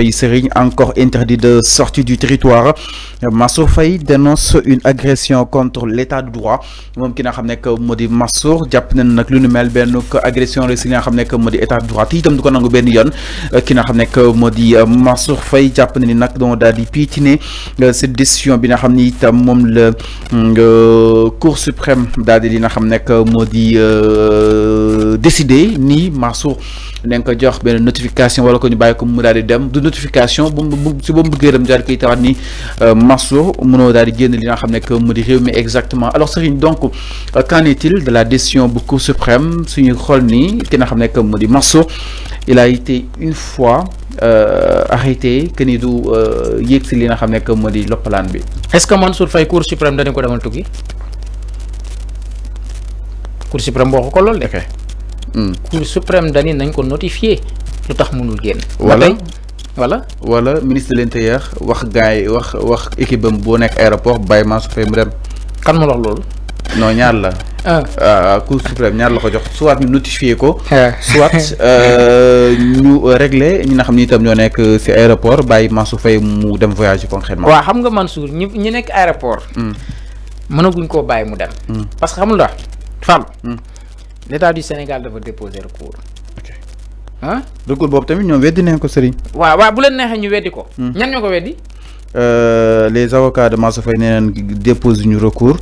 Faye Serigne, encore interdit de sortie du territoire. Mansour Faye dénonce une agression contre l'état de droit. Moom ki nga xam nekk moo di Mansour jàpp nañ nag lu nu mel benn agression la si li nga xam nekk moo di état de droit te itam du ko nangu benn yoon ki nga xam nekk moo di Mansour Faye jàpp na ni nag doo daal di piétiner cette décision bi nga xam ni itam moom la Cour suprême daal di li nga xam nekk moo di décidé ni Mansour nañ ko jox benn notification wala ko ñu bàyyi ko mu daal di dem du notification si ba mu bëggee dem daal di koy tawaat ni Mansour mënoo daal di génn li nga xam nekk moo di réew mi exactement. Alors Serigne, donc qu'en est-il de la décision bu Cour suprême suñu xool ni ki nga xam nekk moo di Mansour il a été une fois arrêté que ni du yéeg si li nga xam nekk moo di loppalaan bi. Est-ce que Mansour Faye Cour suprême dañu ko demal tukki Cour suprême boo ko lool de. Cour suprême dañu nañ ko notifié lu tax mënul génn. wala ministre de l'intérieur wax gars yi wax équipe am boo nekk aéroport bàyyi Mansour Faye mu dem. kan ma wax loolu. non ñaar la. Cour suprême ñaar la ko jox soit ñu notifié ko. soit ñu réglé ñi nga xam ni itam ñoo nekk ci aéroport bàyyi Mansour Faye mu dem voyage concrètement. waaw xam nga Mansour ñi nekk aéroport. mënaguñ koo bàyyi mu dem. parce que xam nga Fall. l'État du Sénégal dafa déposer recours. recours boobu tamit ñoom weddi nañ ko Serigne. waaw bu leen neexee ñu weddi ko. ñan ñoo ko weddi. Les avocats de Mansour Faye nee nañ déposé ñu recours.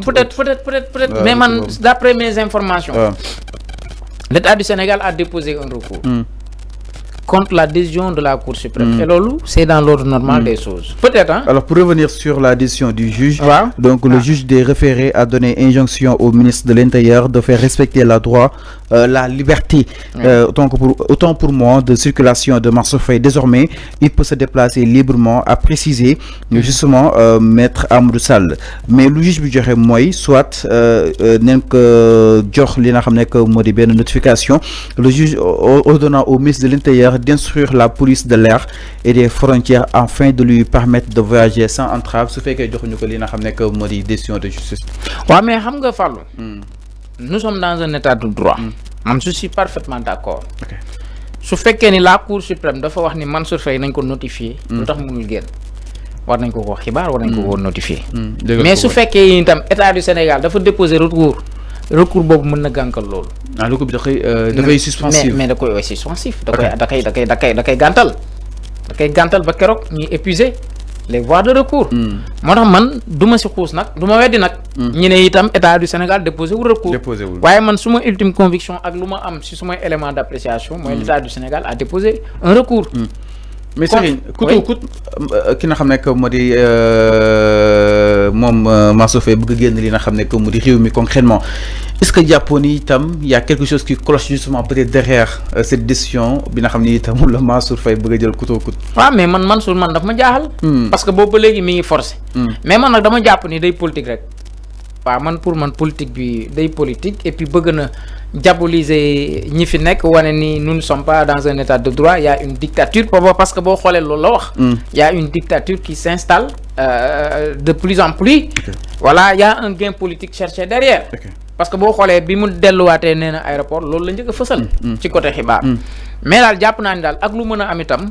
peut-être mais man d'après mes informations. l'État du Sénégal a déposé un recours. contre la décision de la Cour suprême. Et lolo, c'est dans l'ordre normal des choses. Peut-être, hein? Alors, pour revenir sur la décision du juge, donc le juge des référés a donné injonction au ministre de l'Intérieur de faire respecter la liberté, autant pour moi, de circulation de Mansour Faye. Désormais, il peut se déplacer librement, à préciser, justement, Maître Amadou Sall. Mais le juge du moi, soit, notification, le juge ordonnant au ministre de l'Intérieur d'instruire la police de l'air et des frontières afin de lui permettre de voyager sans entrave, ce fait que nous décision de justice. Ouais, mais nous sommes dans un état de droit. Je suis parfaitement d'accord. Ce fait que la Cour suprême doit wax ni Mansour Faye nañ ko notifier lu tax mënul génn war nañ ko xibaar war nañ ko notifier mais su fekkee itam état du Sénégal dafa déposer recours boobu mën na gànkal loolu. recours bi dafay suspensif mais da koy suspensif. da koy gàntal ba keroog ñuy épuiser les voies de recours. moo tax man du ma si xuus nag du ma weddi nag. ñu ne itam état du Sénégal déposé wul recours. waaye man suma ultime conviction ak lu ma am si sumay élément d'appréciation. mooy l'état du Sénégal a déposé un recours. mais Serigne ki nga xam ne que moo di moom Mansour Faye bëgg génn li nga xam ne que mu di réew mi concrètement est-ce que jàppoon ni itam y a quelque chose qui cloche justement peut-être derrière cette décision bi nga xam ni itam la Mansour Faye bëgg a jël couteau waaw mais Mansour daf ma jaaxal. parce que boobu ba léegi mi ngi forcé. mais man nag dama jàpp ni day politique rek. waaw pour man politique bi day politique et puis bëgg na diaboliser ñi fi nekk wane ni nous ne sommes pas dans un état de droit, il y a une dictature parce que boo xoolee loolu la wax. Il y a une dictature qui s'installe de plus en plus. Voilà, il y a un gain politique cherché derrière. Parce que boo xoolee bi mu delluwaatee nee na aéroport loolu la njëkk a fësal. ci côté xibaar. mais daal jàpp naa ni daal ak lu mën a am itam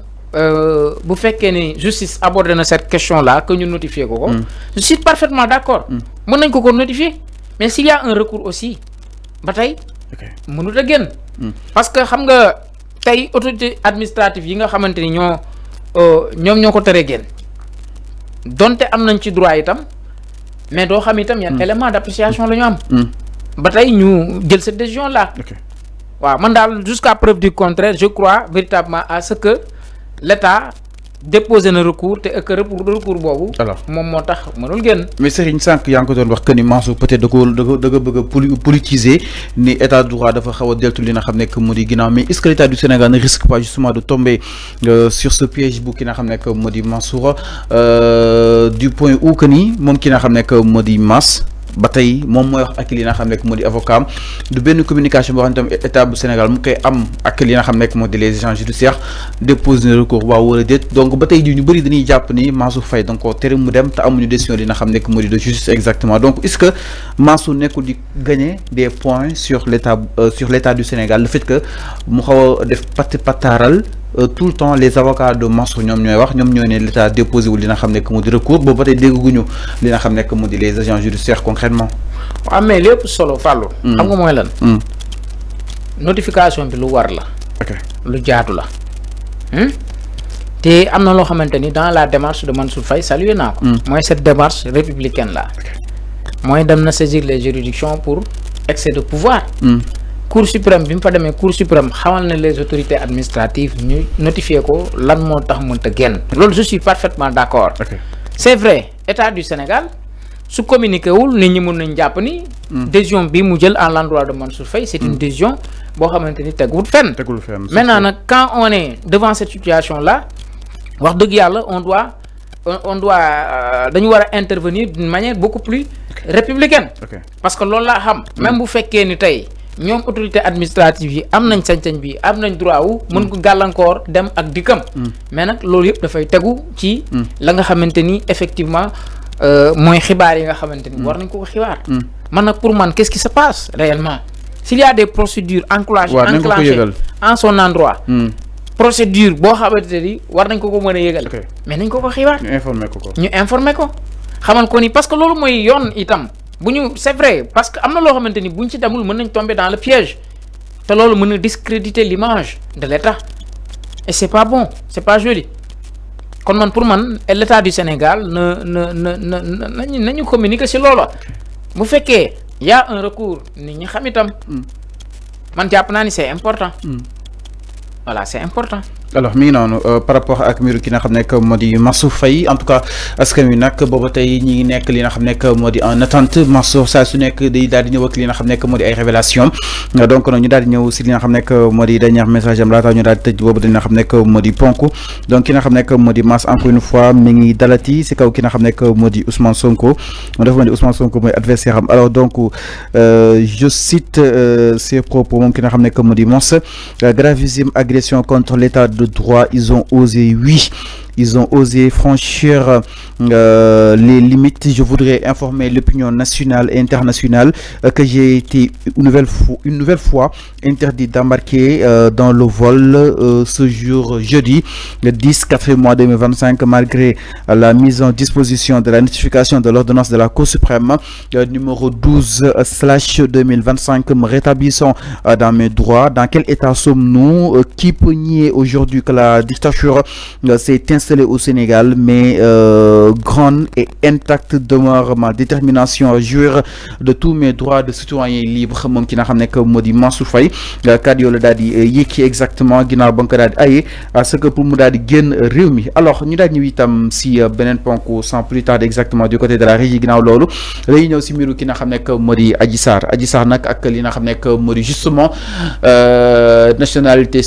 bu fekkee ni justice abordé na cette question là que ñu notifier ko. Je suis parfaitement d'accord. mën nañ ko notifier mais s'il y a un recours aussi ba tey mënut a génn parce que xam nga tey autorité administrative yi nga xamante ni ñoom ñoo ko teree génn donte am nañ ci droit itam mais doo xam itam yan élément d'appréciation la ñu am ba tey ñu jël cette décision là waaw man daal jusqu'à preuve du contraire je crois véritablement à ce que l'État déposer un recours te que recours boobu. alors moom moo tax mënul génn. mais Serigne sànq yaa ngi ko doon wax que ni Mansour peut-être da nga bëgg a politiser ni état de droit dafa xaw a deltu li nga xam ne que mu di ginnaaw mais est-ce que l'État du Sénégal ne risque pas justement de tomber sur ce piège bu ki nga xam ne que mu di Mansour du point où que ni moom ki nga xam ne que mu di Mass ba tey moom mooy wax ak li nga xam ne moo di avocat du benn communication boo xam ne tam état bu Sénégal mu koy am ak li nga xam ne moo di les agents judiciaires déposé na recours waaw wala déet donc ba tey jii ñu bëri dañuy jàpp ni Mansour Faye donc tere mu dem te amuñu décision li nga xam ne moo di de justice exactement donc est-ce que Mansour nekkul di gagner des points sur l'état du Sénégal le fait que mu xaw a def pataaral tout le temps les avocats de Mansour ñoom ñooy wax ñoom ñooy ne l'État déposé wul li nga xam ne que mu di recours boobu ba tey dégguñu li nga xam ne que mu di les agents judiciaires concrètement. waaw mais lépp solo Fallou. xam nga mooy lan. notification bi lu war la. ok lu jaatu la. te am na loo xamante ni dans la démarche de Mansour Faye salué naa ko. mooy cette démarche républicaine là. mooy dem na saisir les juridictions pour excès de pouvoir. Cour suprême bi mu fa demee Cour suprême xamal na les autorités administratives ñu notifier ko lan moo tax mënta génn. loolu je suis parfaitement d'accord. C'est vrai État du Sénégal su communiqué wul nit ñi mun nañ jàpp ni. décision bi mu jël à l'endroit de Mansour Faye c'est une décision boo xamante ni teguwul fenn. Maintenant nag quand on est devant cette situation là wax dëgg yàlla on doit dañu war a intervenir d'une manière beaucoup plus républicaine. Parce que loolu laa xam. même bu fekkee ni tey ñoom autorité administrative yi am nañ sañ-sañ bi am nañ droit wu mën ko gàllankoor dem ak dikkam. mais nag loolu yëpp dafay tegu ci la nga xamante ni effectivement mooy xibaar yi nga xamante ni war nañ ko xibaar. man nag pour man qu'est-ce qui se passe réellement s'il y a des procédures enclenchées en son endroit. procédure boo xamante ni war nañ ko mën a yëgal. mais nañ ko xibaar. ñu informer ko xamal ko ni parce que loolu mooy yoon itam. C'est vrai parce que am na loo xamante ni buñ ci demul mën nañ tomber dans le piège te loolu mën na discréditer l'image de l'État et c'est pas bon c'est pas joli kon man pour man l'État du Sénégal nañu communiquer ci loolu bu fekkee y a un recours nit ñi xam itam man jàpp naa ni c'est important voilà c'est important. Alors mi ngi noonu par rapport ak mbiru ki nga xam ne que moo di Mansour Faye en tout cas askan wi nag booba tey ñi ngi nekk li nga xam ne que moo di en attente Mansour saa su nekk day daal di ñëw ak li nga xam ne que moo di ay révélation donc nag ñu daal di ñëw si li nga xam ne que moo di dernier message am laata ñu daal di tëj boobu li nga xam ne que moo di ponk donc ki nga xam ne que moo di Mass encore une fois mi ngi dalati si kaw ki nga xam ne que moo di Ousmane Sonko mu dafa mel ni Ousmane Sonko mooy adversaire am alors donc je cite ses propos moom ki nga xam ne que moo di Mons gravissime agression contre l'état de droit, ils ont osé, oui, ils ont osé franchir les limites. Je voudrais informer l'opinion nationale et internationale que j'ai été une nouvelle fois interdit d'embarquer dans le vol ce jour jeudi, le 10/4 mois 2025, malgré la mise en disposition de la notification de l'ordonnance de la Cour suprême numéro 12/2025, me rétablissant dans mes droits. Dans quel état sommes-nous? Qui peut nier aujourd'hui que la dictature s'est installée au Sénégal, mais grande et intacte demeure ma détermination à jouir de tous mes droits de citoyen libre. Moom ki nga xam ne que moo di Mansour Faye kàddu yoo la daal di yëkki exactement ginnaaw ba nga ko daal di aye à ce que pour mu daal di génn réew mi. Alors ñu daal ñëw itam si beneen ponk sans plus tarder exactement du côté de la régie ginnaaw loolu dañuy ñëw si mbiru ki nga xam ne que moo di Adji Sarr nag ak li nga xam ne que moo di justement nationalité